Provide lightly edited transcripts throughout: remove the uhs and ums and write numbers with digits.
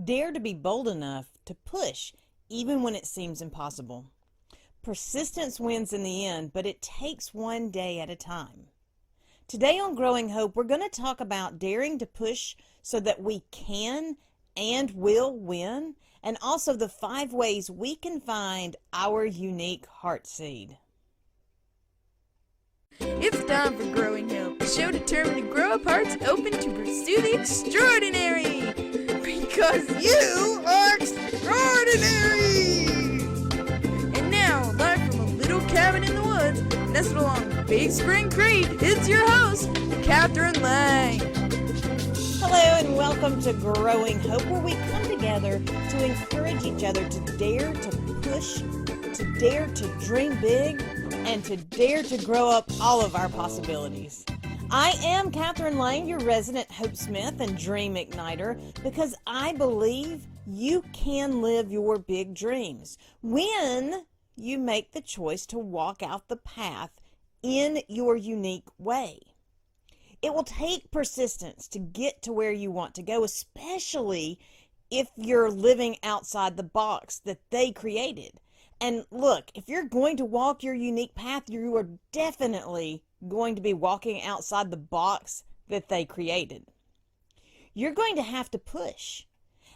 Dare to be bold enough to push even when it seems impossible. Persistence wins in the end, but it takes one day at a time. Today on Growing Hope, we're going to talk about daring to push so that we can and will win, and also the 5 ways we can find our unique heart seed. It's time for Growing Hope, a show determined to grow up hearts open to pursue the extraordinary. Because you are extraordinary! And now, live from a little cabin in the woods, nestled along Big Spring Creek, it's your host, Kathryn Lang. Hello and welcome to Growing Hope, where we come together to encourage each other to dare to push, to dare to dream big, and to dare to grow up all of our possibilities. I am Kathryn Lang, your resident Hope Smith and Dream Igniter, because I believe you can live your big dreams when you make the choice to walk out the path in your unique way. It will take persistence to get to where you want to go, especially if you're living outside the box that they created. And look, if you're going to walk your unique path, you are definitely going to be walking outside the box that they created. You're going to have to push,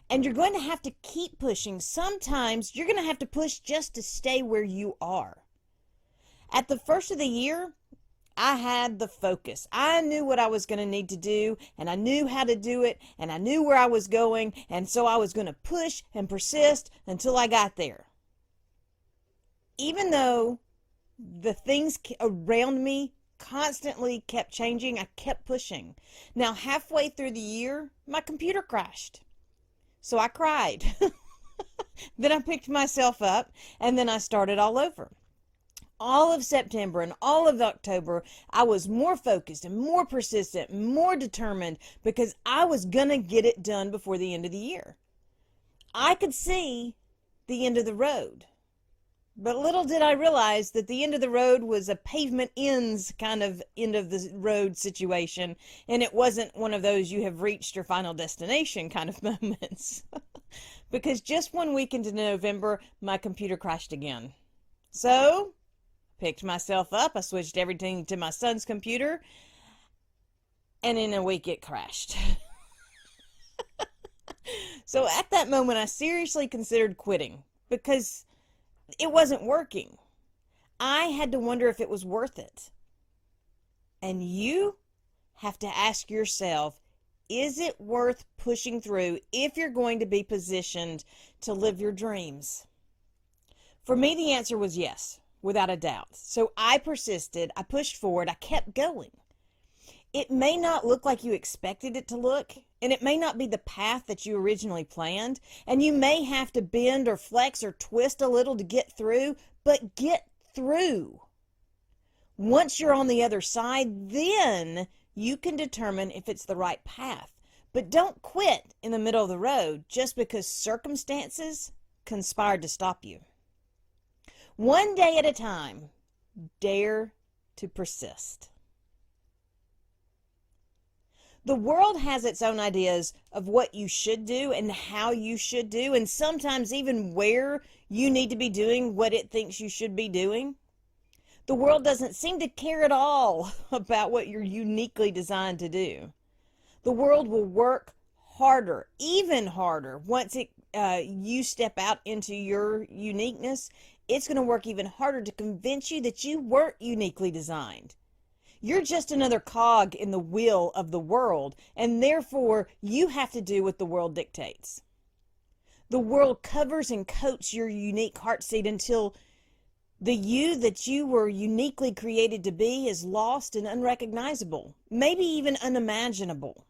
and you're going to have to keep pushing. Sometimes you're going to have to push just to stay where you are. At the first of the year, I had the focus. I knew what I was going to need to do, and I knew how to do it, and I knew where I was going, and so I was going to push and persist until I got there. Even though the things around me constantly kept changing, I kept pushing. Now, halfway through the year, my computer crashed. So I cried. Then I picked myself up, and then I started all over. All of September and all of October, I was more focused and more persistent, and more determined, because I was going to get it done before the end of the year. I could see the end of the road. But little did I realize that the end of the road was a pavement ends kind of end of the road situation, and it wasn't one of those you have reached your final destination kind of moments. Because just 1 week into November, my computer crashed again. So, picked myself up, I switched everything to my son's computer, and in a week it crashed. So at that moment, I seriously considered quitting, because it wasn't working. I had to wonder if it was worth it. And you have to ask yourself, is it worth pushing through if you're going to be positioned to live your dreams? For me, the answer was yes, without a doubt. So I persisted, I pushed forward, I kept going. It may not look like you expected it to look, and it may not be the path that you originally planned, and you may have to bend or flex or twist a little to get through, but get through. Once you're on the other side, then you can determine if it's the right path. But don't quit in the middle of the road just because circumstances conspired to stop you. One day at a time, dare to persist. The world has its own ideas of what you should do and how you should do, and sometimes even where you need to be doing what it thinks you should be doing. The world doesn't seem to care at all about what you're uniquely designed to do. The world will work harder, even harder, once you step out into your uniqueness. It's going to work even harder to convince you that you weren't uniquely designed. You're just another cog in the wheel of the world, and therefore you have to do what the world dictates. The world covers and coats your unique heartseed until the you that you were uniquely created to be is lost and unrecognizable, maybe even unimaginable.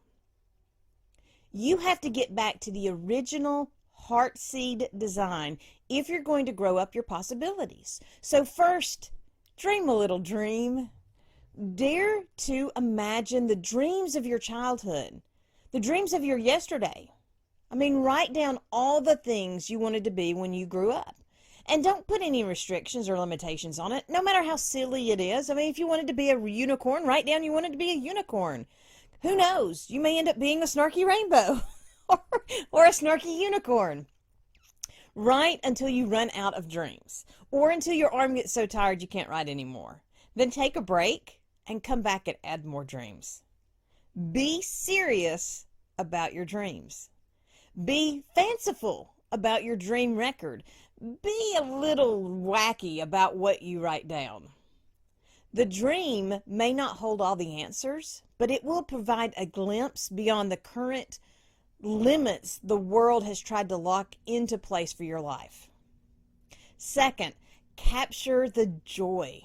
You have to get back to the original heartseed design if you're going to grow up your possibilities. So first, dream a little dream. Dare to imagine the dreams of your childhood, the dreams of your yesterday. Write down all the things you wanted to be when you grew up. And don't put any restrictions or limitations on it, no matter how silly it is. If you wanted to be a unicorn, write down you wanted to be a unicorn. Who knows? You may end up being a snarky rainbow. or a snarky unicorn. Write until you run out of dreams, or until your arm gets so tired you can't write anymore. Then take a break and come back and add more dreams. Be serious about your dreams. Be fanciful about your dream record. Be a little wacky about what you write down. The dream may not hold all the answers, but it will provide a glimpse beyond the current limits the world has tried to lock into place for your life. Second, capture the joy.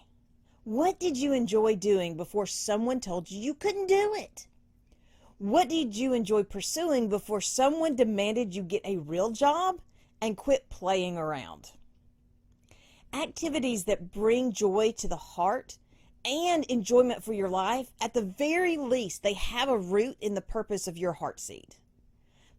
What did you enjoy doing before someone told you you couldn't do it? What did you enjoy pursuing before someone demanded you get a real job and quit playing around? Activities that bring joy to the heart and enjoyment for your life, at the very least, they have a root in the purpose of your Heartseed.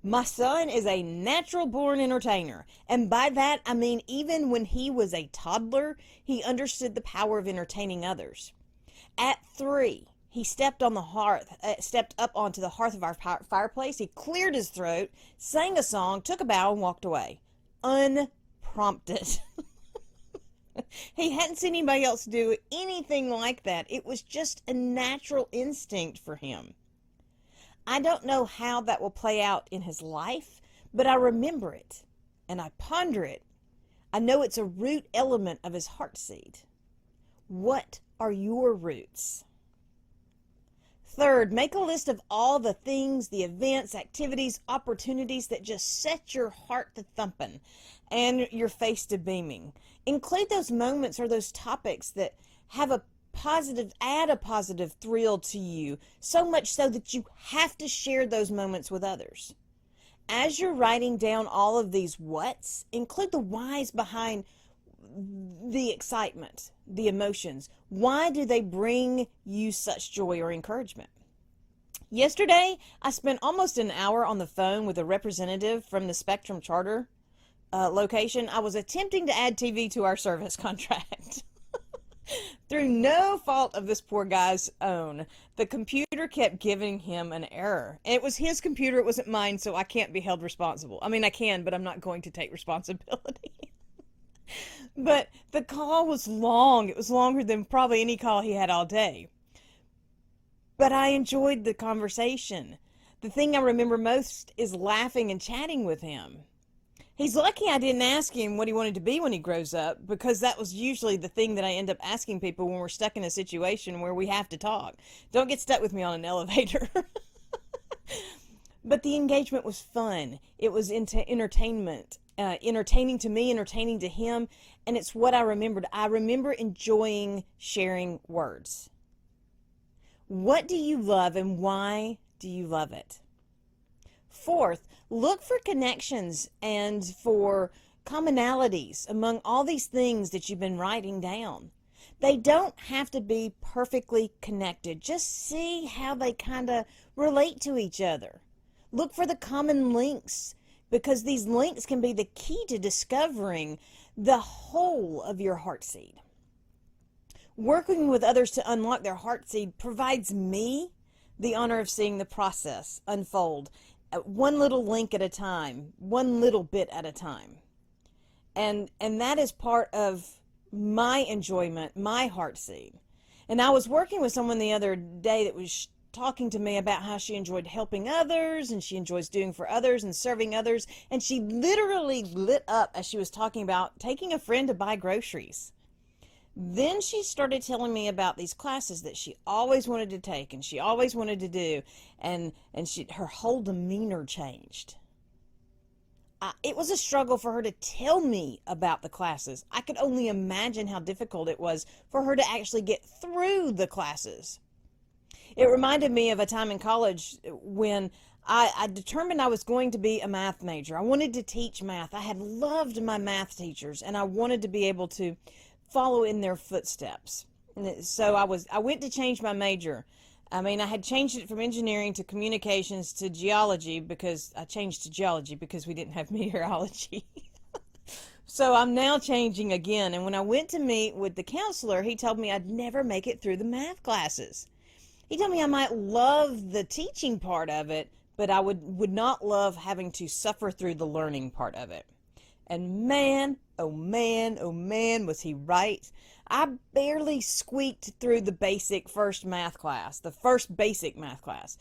My son is a natural-born entertainer, and by that I mean even when he was a toddler, he understood the power of entertaining others. At 3, he stepped up onto the hearth of our fireplace. He cleared his throat, sang a song, took a bow, and walked away, unprompted. He hadn't seen anybody else do anything like that. It was just a natural instinct for him. I don't know how that will play out in his life, but I remember it and I ponder it. I know it's a root element of his Heartseed. What are your roots? Third, make a list of all the things, the events, activities, opportunities that just set your heart to thumping and your face to beaming. Include those moments or those topics that have add a positive thrill to you, so much so that you have to share those moments with others. As you're writing down all of these whats, include the whys behind the excitement, the emotions. Why do they bring you such joy or encouragement? Yesterday, I spent almost an hour on the phone with a representative from the Spectrum Charter location. I was attempting to add TV to our service contract. Through no fault of this poor guy's own, the computer kept giving him an error. And it was his computer, it wasn't mine, so I can't be held responsible. I mean, I can, but I'm not going to take responsibility. But the call was long. It was longer than probably any call he had all day. But I enjoyed the conversation. The thing I remember most is laughing and chatting with him. He's lucky I didn't ask him what he wanted to be when he grows up, because that was usually the thing that I end up asking people when we're stuck in a situation where we have to talk. Don't get stuck with me on an elevator. But the engagement was fun. It was entertainment. Entertaining to me, entertaining to him, and it's what I remembered. I remember enjoying sharing words. What do you love and why do you love it? Fourth, look for connections and for commonalities among all these things that you've been writing down. They don't have to be perfectly connected. Just see how they kind of relate to each other. Look for the common links, because these links can be the key to discovering the whole of your Heartseed. Working with others to unlock their Heartseed provides me the honor of seeing the process unfold, one little link at a time, one little bit at a time. And that is part of my enjoyment, my Heartseed. And I was working with someone the other day that was talking to me about how she enjoyed helping others and she enjoys doing for others and serving others. And she literally lit up as she was talking about taking a friend to buy groceries. Then she started telling me about these classes that she always wanted to take and she always wanted to do. And her whole demeanor changed. It was a struggle for her to tell me about the classes. I could only imagine how difficult it was for her to actually get through the classes. It reminded me of a time in college when I determined I was going to be a math major. I wanted to teach math. I had loved my math teachers, and I wanted to be able to follow in their footsteps. So I went to change my major. I mean, I had changed it from engineering to communications to geology, because I changed to geology because we didn't have meteorology. So I'm now changing again. And when I went to meet with the counselor, he told me I'd never make it through the math classes. He told me I might love the teaching part of it, but I would not love having to suffer through the learning part of it. And man, oh man, oh man, was he right. I barely squeaked through the first basic math class.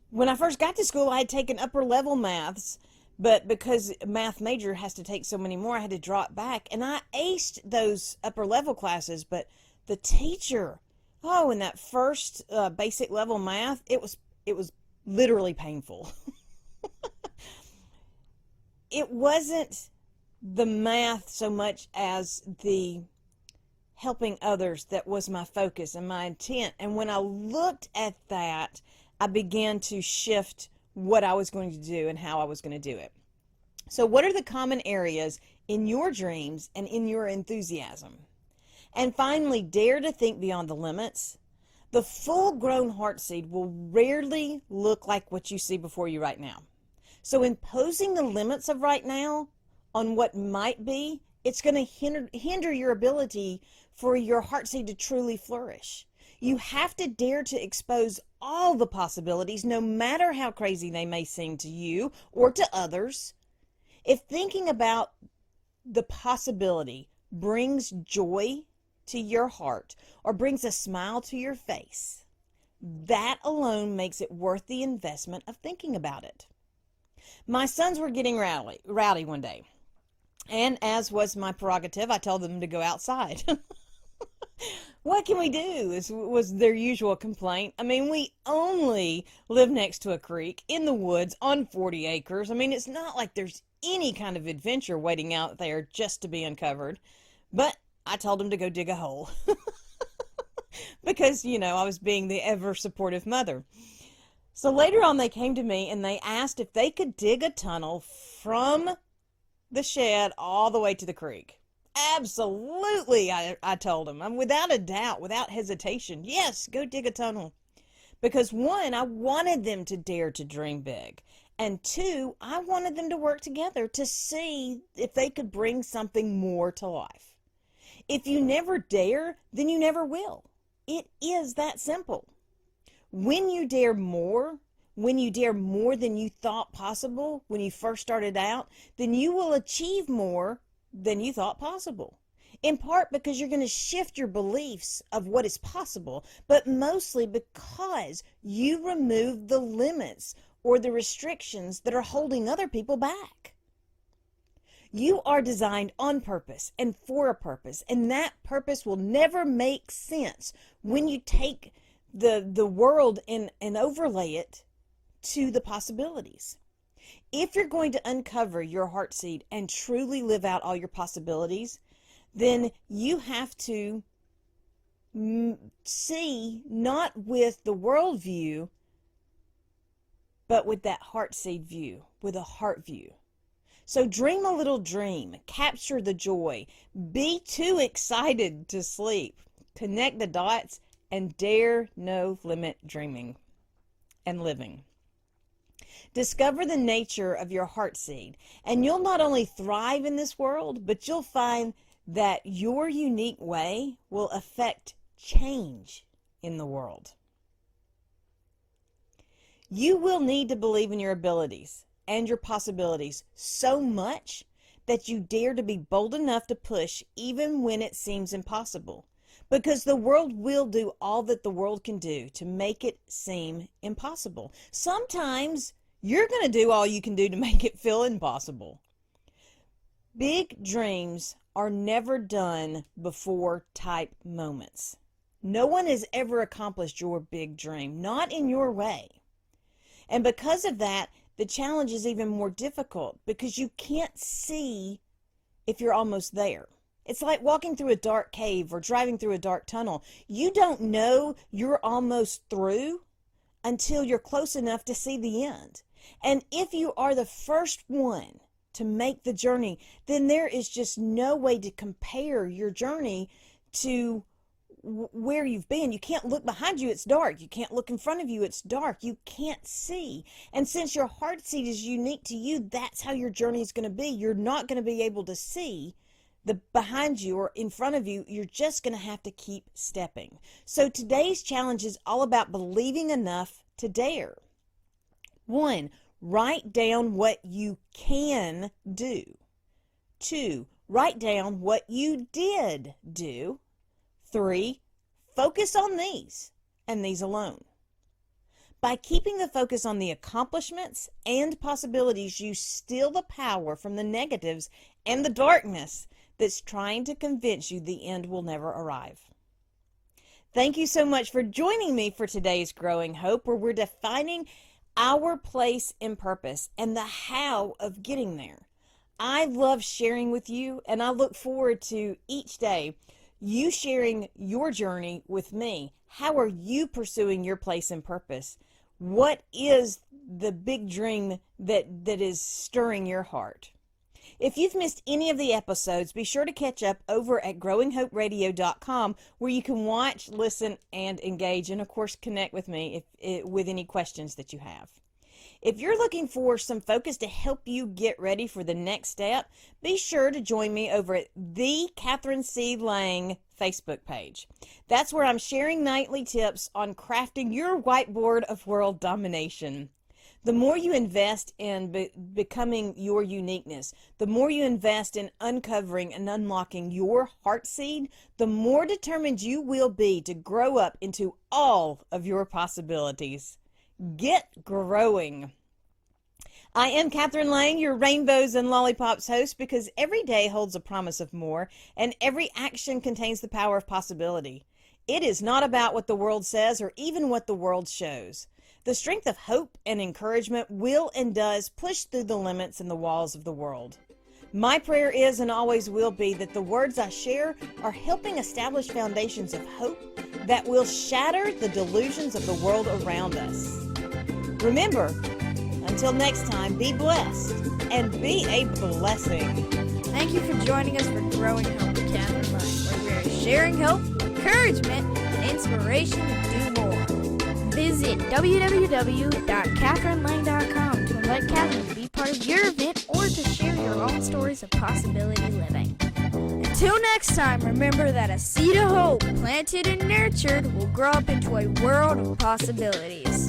When I first got to school, I had taken upper level maths, but because math major has to take so many more, I had to drop back. And I aced those upper level classes, but the teacher, in that first basic level math, it was literally painful. It wasn't the math so much as the helping others that was my focus and my intent. And when I looked at that, I began to shift what I was going to do and how I was going to do it. So what are the common areas in your dreams and in your enthusiasm? And finally, dare to think beyond the limits. The full-grown heartseed will rarely look like what you see before you right now. So imposing the limits of right now on what might be, it's going to hinder your ability for your heartseed to truly flourish. You have to dare to expose all the possibilities, no matter how crazy they may seem to you or to others. If thinking about the possibility brings joy to your heart or brings a smile to your face, that alone makes it worth the investment of thinking about it. My sons were getting rowdy one day, and as was my prerogative, I told them to go outside. What can we do? Was their usual complaint. I mean, we only live next to a creek in the woods on 40 acres. I mean, it's not like there's any kind of adventure waiting out there just to be uncovered. But I told them to go dig a hole. Because, I was being the ever supportive mother. So later on, they came to me and they asked if they could dig a tunnel from the shed all the way to the creek. Absolutely, I told them. I'm without a doubt, without hesitation. Yes, go dig a tunnel. Because one, I wanted them to dare to dream big. And two, I wanted them to work together to see if they could bring something more to life. If you never dare, then you never will. It is that simple. When you dare more than you thought possible when you first started out, then you will achieve more than you thought possible. In part because you're going to shift your beliefs of what is possible, but mostly because you remove the limits or the restrictions that are holding other people back. You are designed on purpose and for a purpose, and that purpose will never make sense when you take the world and overlay it to the possibilities. If you're going to uncover your heartseed and truly live out all your possibilities, then you have to see not with the world view, but with that heartseed view, with a heart view. So dream a little dream, capture the joy, be too excited to sleep, connect the dots, and dare no limit dreaming and living. Discover the nature of your heartseed, and you'll not only thrive in this world, but you'll find that your unique way will affect change in the world. You will need to believe in your abilities and your possibilities so much that you dare to be bold enough to push even when it seems impossible, because the world will do all that the world can do to make it seem impossible. Sometimes you're going to do all you can do to make it feel impossible. Big dreams are never done before type moments. No one has ever accomplished your big dream, not in your way. And because of that, the challenge is even more difficult because you can't see if you're almost there. It's like walking through a dark cave or driving through a dark tunnel. You don't know you're almost through until you're close enough to see the end. And if you are the first one to make the journey, then there is just no way to compare your journey to where you've been. You can't look behind you, it's dark. You can't look in front of you, it's dark. You can't see. And since your heartseed is unique to you, that's how your journey is going to be. You're not going to be able to see the behind you or in front of you. You're just going to have to keep stepping. So today's challenge is all about believing enough to dare. 1. Write down what you can do. 2. Write down what you did do. 3. Focus on these and these alone. By keeping the focus on the accomplishments and possibilities, you steal the power from the negatives and the darkness that's trying to convince you the end will never arrive. Thank you so much for joining me for today's Growing Hope, where we're defining our place in purpose and the how of getting there. I love sharing with you, and I look forward to each day you sharing your journey with me. How are you pursuing your place in purpose? What is the big dream that is stirring your heart? If you've missed any of the episodes, be sure to catch up over at growinghoperadio.com, where you can watch, listen, and engage, and of course connect with me with any questions that you have. If you're looking for some focus to help you get ready for the next step, be sure to join me over at the Kathryn C. Lang Facebook page. That's where I'm sharing nightly tips on crafting your whiteboard of world domination. The more you invest in becoming your uniqueness, the more you invest in uncovering and unlocking your heartseed, the more determined you will be to grow up into all of your possibilities. Get growing. I am Kathryn Lang, your Rainbows and Lollipops host, because every day holds a promise of more, and every action contains the power of possibility. It is not about what the world says or even what the world shows. The strength of hope and encouragement will and does push through the limits and the walls of the world. My prayer is and always will be that the words I share are helping establish foundations of hope that will shatter the delusions of the world around us. Remember, until next time, be blessed and be a blessing. Thank you for joining us for Growing Hope with Kathryn Lang, where we are sharing hope, encouragement, and inspiration to do more. Visit www.kathrynlang.com to invite Kathryn to be part of your event or to share your own stories of possibility living. Until next time, remember that a seed of hope planted and nurtured will grow up into a world of possibilities.